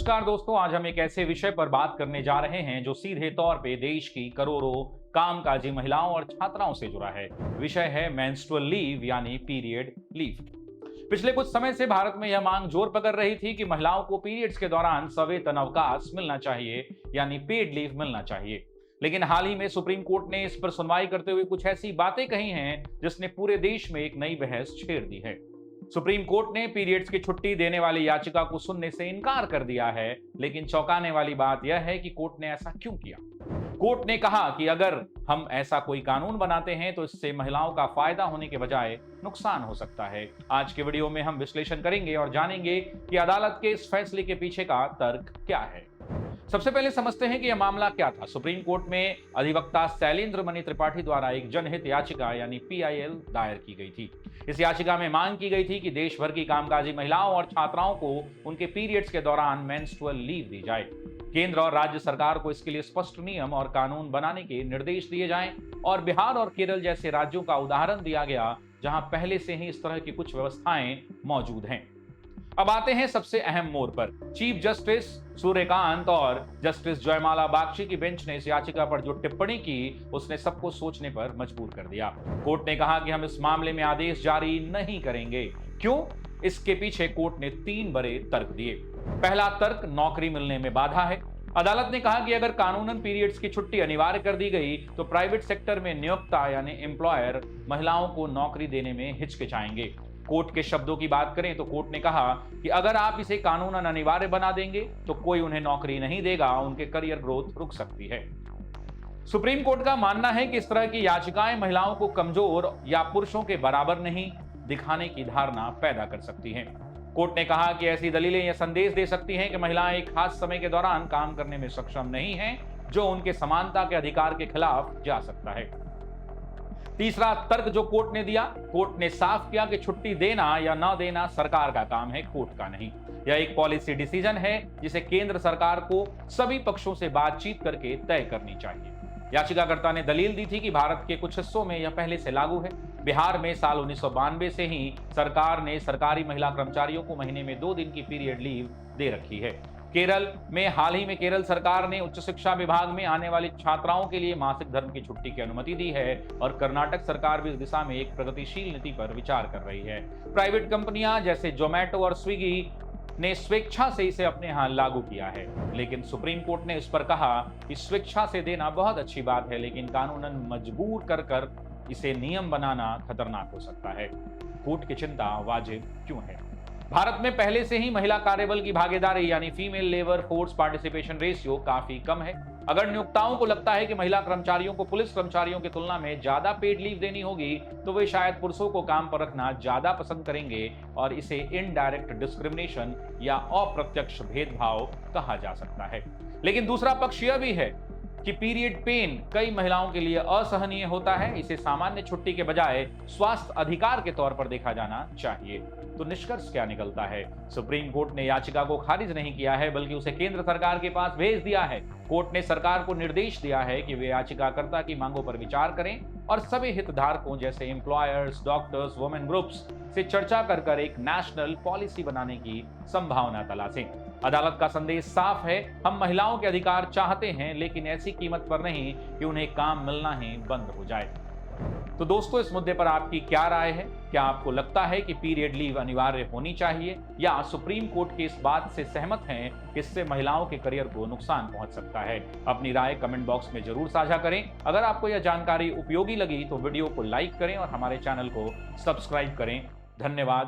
नमस्कार दोस्तों, आज हम एक ऐसे विषय पर बात करने जा रहे हैं जो सीधे तौर पे देश की करोड़ों कामकाजी महिलाओं और छात्राओं से जुड़ा है। विषय है मेंस्ट्रुअल लीव यानी पीरियड लीव। पिछले कुछ समय से भारत में यह मांग जोर पकड़ रही थी कि महिलाओं को पीरियड्स के दौरान सवेतन अवकाश मिलना चाहिए यानी पेड लीव मिलना चाहिए। लेकिन हाल ही में सुप्रीम कोर्ट ने इस पर सुनवाई करते हुए कुछ ऐसी बातें कही हैं जिसने पूरे देश में एक नई बहस छेड़ दी है। सुप्रीम कोर्ट ने पीरियड्स की छुट्टी देने वाली याचिका को सुनने से इनकार कर दिया है, लेकिन चौंकाने वाली बात यह है कि कोर्ट ने ऐसा क्यों किया। कोर्ट ने कहा कि अगर हम ऐसा कोई कानून बनाते हैं तो इससे महिलाओं का फायदा होने के बजाय नुकसान हो सकता है। आज के वीडियो में हम विश्लेषण करेंगे और जानेंगे कि अदालत के इस फैसले के पीछे का तर्क क्या है। सबसे पहले समझते हैं कि यह मामला क्या था। सुप्रीम कोर्ट में अधिवक्ता शैलेंद्र मणि त्रिपाठी द्वारा एक जनहित याचिका यानी PIL दायर की गई थी। इस याचिका में मांग की गई थी कि देश भर की कामकाजी महिलाओं और छात्राओं को उनके पीरियड्स के दौरान मेंस्ट्रुअल लीव दी जाए। केंद्र और राज्य सरकार को इसके लिए स्पष्ट नियम और कानून बनाने के निर्देश दिए जाएं और बिहार और केरल जैसे राज्यों का उदाहरण दिया गया जहां पहले से ही इस तरह की कुछ व्यवस्थाएं मौजूद हैं। अब आते हैं सबसे अहम मोड़ पर। चीफ जस्टिस सूर्यकांत और जस्टिस जयमाला बागची की बेंच ने इस याचिका पर जो टिप्पणी की उसने सबको सोचने पर मजबूर कर दिया। कोर्ट ने कहा कि हम इस मामले में आदेश जारी नहीं करेंगे। क्यों? इसके पीछे कोर्ट ने 3 बड़े तर्क दिए। पहला तर्क नौकरी मिलने में बाधा है। अदालत ने कहा कि अगर कानूनन पीरियड्स की छुट्टी अनिवार्य कर दी गई तो प्राइवेट सेक्टर में नियोक्ता यानी एम्प्लॉयर महिलाओं को नौकरी देने में हिचकिचाएंगे। कोर्ट के शब्दों की बात करें तो कोर्ट ने कहा कि अगर आप इसे कानूनन अनिवार्य बना देंगे तो कोई उन्हें नौकरी नहीं देगा, उनके करियर ग्रोथ रुक सकती है। सुप्रीम कोर्ट का मानना है कि इस तरह की याचिकाएं महिलाओं को कमजोर या पुरुषों के बराबर नहीं दिखाने की धारणा पैदा कर सकती हैं। कोर्ट ने कहा कि ऐसी दलीलें यह संदेश दे सकती हैं कि महिलाएं एक खास समय के दौरान काम करने में सक्षम नहीं हैं, जो उनके समानता के अधिकार के खिलाफ जा सकता है। तीसरा तर्क जो कोर्ट ने दिया, कोर्ट ने साफ किया कि छुट्टी देना या न देना सरकार का काम है, कोर्ट का नहीं। यह एक पॉलिसी डिसीजन है जिसे केंद्र सरकार को सभी पक्षों से बातचीत करके तय करनी चाहिए। याचिकाकर्ता ने दलील दी थी कि भारत के कुछ हिस्सों में यह पहले से लागू है। बिहार में साल 1992 से ही सरकार ने सरकारी महिला कर्मचारियों को महीने में 2 दिन की पीरियड लीव दे रखी है। केरल में हाल ही में केरल सरकार ने उच्च शिक्षा विभाग में आने वाली छात्राओं के लिए मासिक धर्म की छुट्टी की अनुमति दी है और कर्नाटक सरकार भी इस दिशा में एक प्रगतिशील नीति पर विचार कर रही है। प्राइवेट कंपनियां जैसे जोमेटो और स्विगी ने स्वेच्छा से इसे अपने यहां लागू किया है, लेकिन सुप्रीम कोर्ट ने इस पर कहा कि स्वेच्छा से देना बहुत अच्छी बात है, लेकिन कानूनन मजबूर कर इसे नियम बनाना खतरनाक हो सकता है। कोर्ट की चिंता वाजिब क्यों है? भारत में पहले से ही महिला कार्यबल की भागीदारी यानी female labour force participation ratio काफी कम है। अगर नियोक्ताओं को लगता है कि महिला कर्मचारियों को पुलिस कर्मचारियों की तुलना में ज्यादा पेड लीव देनी होगी तो वे शायद पुरुषों को काम पर रखना ज्यादा पसंद करेंगे और इसे इनडायरेक्ट डिस्क्रिमिनेशन या अप्रत्यक्ष भेदभाव कहा जा सकता है। लेकिन दूसरा पक्ष यह भी है कि पीरियड पेन कई महिलाओं के लिए असहनीय होता है। इसे सामान्य छुट्टी के बजाय स्वास्थ्य अधिकार के तौर पर देखा जाना चाहिए। तो निष्कर्ष क्या निकलता है? सुप्रीम कोर्ट ने याचिका को खारिज नहीं किया है, बल्कि उसे केंद्र सरकार के पास भेज दिया है। कोर्ट ने सरकार को निर्देश दिया है कि वे याचिकाकर्ता की मांगों पर विचार करें और सभी हितधारकों जैसे एम्प्लॉयर्स, डॉक्टर्स, वुमेन ग्रुप्स से चर्चा कर एक नेशनल पॉलिसी बनाने की संभावना तलाशें। अदालत का संदेश साफ है, हम महिलाओं के अधिकार चाहते हैं, लेकिन ऐसी कीमत पर नहीं कि उन्हें काम मिलना ही बंद हो जाए। तो दोस्तों, इस मुद्दे पर आपकी क्या राय है? क्या आपको लगता है कि पीरियड लीव अनिवार्य होनी चाहिए, या सुप्रीम कोर्ट की इस बात से सहमत हैं कि इससे महिलाओं के करियर को नुकसान पहुंच सकता है? अपनी राय कमेंट बॉक्स में जरूर साझा करें। अगर आपको यह जानकारी उपयोगी लगी तो वीडियो को लाइक करें और हमारे चैनल को सब्सक्राइब करें। धन्यवाद।